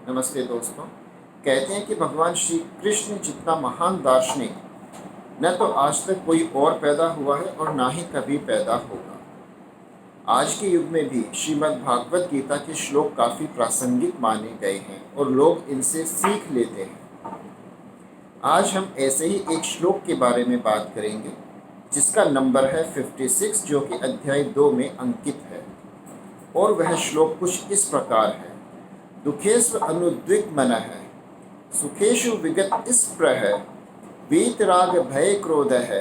नमस्ते दोस्तों। कहते हैं कि भगवान श्री कृष्ण जितना महान दार्शनिक न तो आज तक कोई और पैदा हुआ है और ना ही कभी पैदा होगा। आज के युग में भी श्रीमद् भागवत गीता के श्लोक काफ़ी प्रासंगिक माने गए हैं और लोग इनसे सीख लेते हैं। आज हम ऐसे ही एक श्लोक के बारे में बात करेंगे जिसका नंबर है 56, जो कि अध्याय 2 में अंकित है। और वह श्लोक कुछ इस प्रकार है। दुखेषु अनुद्विग्नमनः सुखेषु विगत स्पृहः वीतराग भय क्रोधः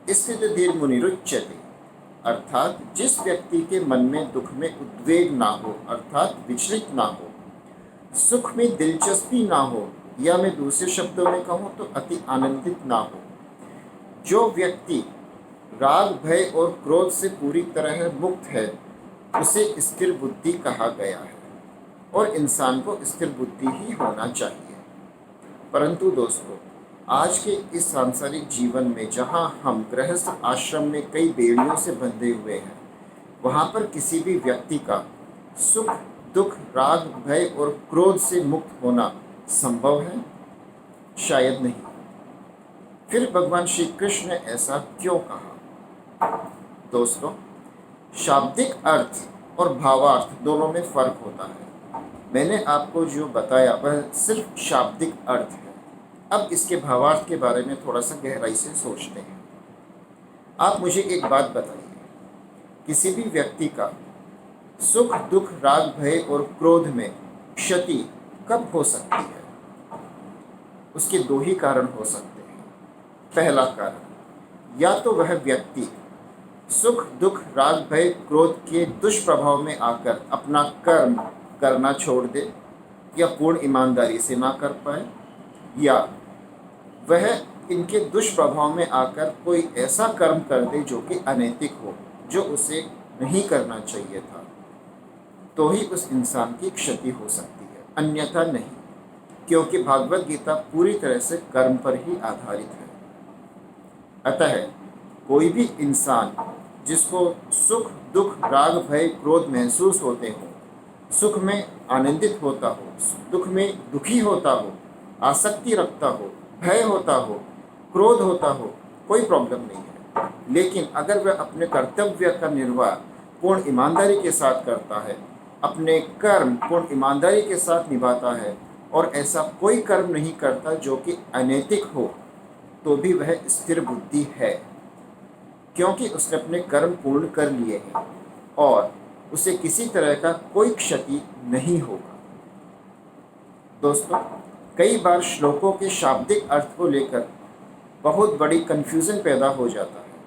स्थितिर्धीर मुनिरुच्यते। अर्थात जिस व्यक्ति के मन में दुख में उद्वेग ना हो, अर्थात विचलित ना हो, सुख में दिलचस्पी ना हो, या मैं दूसरे शब्दों में कहूँ तो अति आनंदित ना हो, जो व्यक्ति राग भय और क्रोध से पूरी तरह मुक्त है, उसे स्थिर बुद्धि कहा गया है। और इंसान को स्थिर बुद्धि ही होना चाहिए। परंतु दोस्तों, आज के इस सांसारिक जीवन में जहाँ हम गृहस्थ आश्रम में कई बेड़ियों से बंधे हुए हैं, वहाँ पर किसी भी व्यक्ति का सुख दुख राग भय और क्रोध से मुक्त होना संभव है? शायद नहीं। फिर भगवान श्री कृष्ण ने ऐसा क्यों कहा? दोस्तों, शाब्दिक अर्थ और भावार्थ दोनों में फर्क होता है। मैंने आपको जो बताया वह सिर्फ शाब्दिक अर्थ है। अब इसके भावार्थ के बारे में थोड़ा सा गहराई से सोचते हैं। आप मुझे एक बात बताइए, किसी भी व्यक्ति का सुख दुख राग भय और क्रोध में क्षति कब हो सकती है? उसके दो ही कारण हो सकते हैं। पहला कारण, या तो वह व्यक्ति सुख दुख राग भय क्रोध के दुष्प्रभाव में आकर अपना कर्म करना छोड़ दे या पूर्ण ईमानदारी से ना कर पाए, या वह इनके दुष्प्रभाव में आकर कोई ऐसा कर्म कर दे जो कि अनैतिक हो, जो उसे नहीं करना चाहिए था, तो ही उस इंसान की क्षति हो सकती है, अन्यथा नहीं। क्योंकि भागवत गीता पूरी तरह से कर्म पर ही आधारित है। अतः कोई भी इंसान जिसको सुख दुख राग भय क्रोध महसूस होते हो, सुख में आनंदित होता हो, दुख में दुखी होता हो, आसक्ति रखता हो, भय होता हो, क्रोध होता हो, कोई प्रॉब्लम नहीं है। लेकिन अगर वह अपने कर्तव्य का निर्वाह पूर्ण ईमानदारी के साथ करता है, अपने कर्म पूर्ण ईमानदारी के साथ निभाता है और ऐसा कोई कर्म नहीं करता जो कि अनैतिक हो, तो भी वह स्थिर बुद्धि है, क्योंकि उसने अपने कर्म पूर्ण कर लिए हैं और उसे किसी तरह का कोई क्षति नहीं होगा। दोस्तों, कई बार श्लोकों के शाब्दिक अर्थ को लेकर बहुत बड़ी कन्फ्यूज़न पैदा हो जाता है,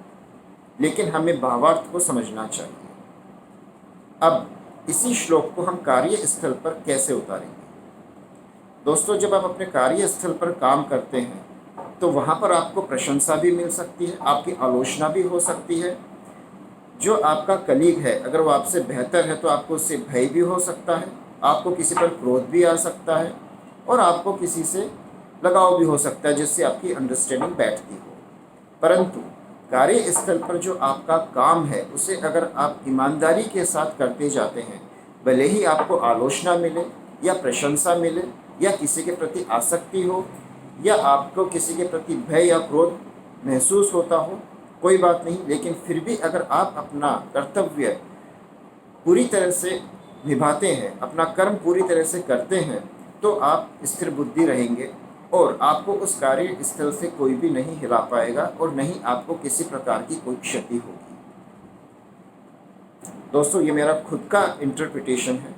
लेकिन हमें भावार्थ को समझना चाहिए। अब इसी श्लोक को हम कार्यस्थल पर कैसे उतारेंगे? दोस्तों, जब आप अपने कार्यस्थल पर काम करते हैं तो वहाँ पर आपको प्रशंसा भी मिल सकती है, आपकी आलोचना भी हो सकती है। जो आपका कलीग है, अगर वो आपसे बेहतर है तो आपको उससे भय भी हो सकता है, आपको किसी पर क्रोध भी आ सकता है और आपको किसी से लगाव भी हो सकता है जिससे आपकी अंडरस्टैंडिंग बैठती हो। परंतु कार्यस्थल पर जो आपका काम है, उसे अगर आप ईमानदारी के साथ करते जाते हैं, भले ही आपको आलोचना मिले या प्रशंसा मिले या किसी के प्रति आसक्ति हो या आपको किसी के प्रति भय या क्रोध महसूस होता हो, कोई बात नहीं। लेकिन फिर भी अगर आप अपना कर्तव्य पूरी तरह से निभाते हैं, अपना कर्म पूरी तरह से करते हैं, तो आप स्थिर बुद्धि रहेंगे और आपको उस कार्य स्थल से कोई भी नहीं हिला पाएगा और नहीं आपको किसी प्रकार की कोई क्षति होगी। दोस्तों, ये मेरा खुद का इंटरप्रिटेशन है।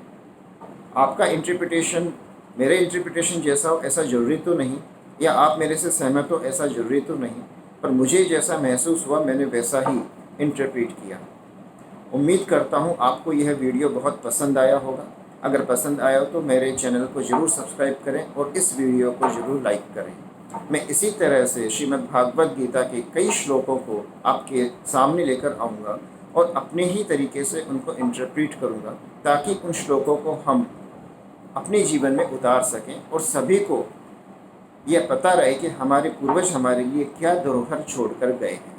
आपका इंटरप्रिटेशन मेरे इंटरप्रिटेशन जैसा हो ऐसा ज़रूरी तो नहीं, या आप मेरे से सहमत हो ऐसा ज़रूरी तो नहीं, पर मुझे जैसा महसूस हुआ मैंने वैसा ही इंटरप्रेट किया। उम्मीद करता हूँ आपको यह वीडियो बहुत पसंद आया होगा। अगर पसंद आया हो तो मेरे चैनल को ज़रूर सब्सक्राइब करें और इस वीडियो को ज़रूर लाइक करें। मैं इसी तरह से श्रीमद् भागवत गीता के कई श्लोकों को आपके सामने लेकर आऊँगा और अपने ही तरीके से उनको इंटरप्रेट करूँगा, ताकि उन श्लोकों को हम अपने जीवन में उतार सकें और सभी को यह पता रहे कि हमारे पूर्वज हमारे लिए क्या धरोहर छोड़कर गए हैं।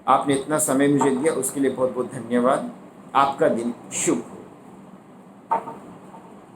आपने इतना समय मुझे दिया, उसके लिए बहुत बहुत धन्यवाद। आपका दिन शुभ हो।